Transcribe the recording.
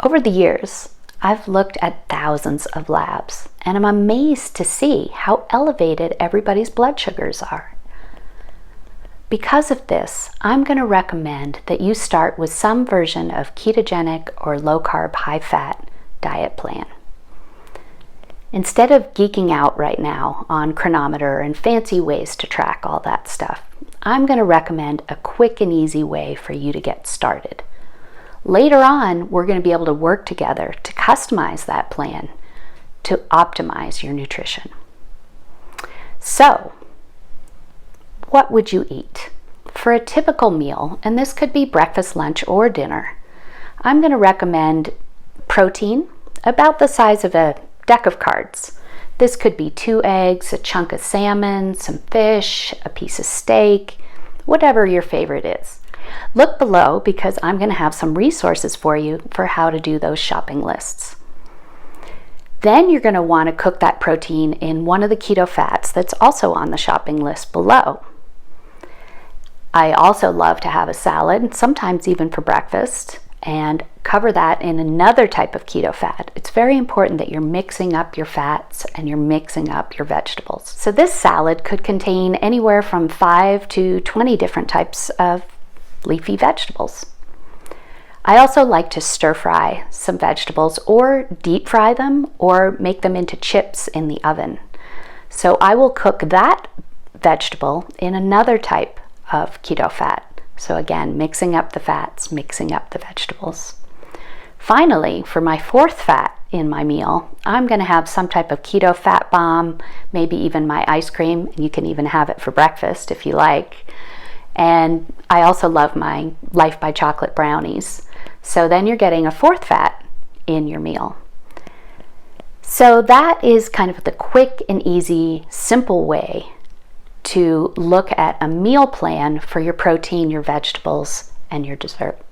Over the years, I've looked at thousands of labs, and I'm amazed to see how elevated everybody's blood sugars are. Because of this, I'm going to recommend that you start with some version of ketogenic or low-carb, high-fat diet plan. Instead of geeking out right now on chronometer and fancy ways to track all that stuff, I'm going to recommend a quick and easy way for you to get started. Later on, we're going to be able to work together to customize that plan to optimize your nutrition. So, what would you eat? For a typical meal, and this could be breakfast, lunch, or dinner, I'm going to recommend protein about the size of a deck of cards. This could be 2 eggs, a chunk of salmon, some fish, a piece of steak, whatever your favorite is. Look below because I'm going to have some resources for you for how to do those shopping lists. Then you're going to want to cook that protein in one of the keto fats that's also on the shopping list below. I also love to have a salad, sometimes even for breakfast, and cover that in another type of keto fat. It's very important that you're mixing up your fats and you're mixing up your vegetables. So this salad could contain anywhere from 5 to 20 different types of leafy vegetables. I also like to stir fry some vegetables or deep fry them or make them into chips in the oven. So I will cook that vegetable in another type of keto fat. So again, mixing up the fats, mixing up the vegetables. Finally, for my fourth fat in my meal, I'm going to have some type of keto fat bomb, maybe even my ice cream. You can even have it for breakfast if you like. And I also love my Life by Chocolate brownies. So then you're getting a fourth fat in your meal. So that is kind of the quick and easy, simple way to look at a meal plan for your protein, your vegetables, and your dessert.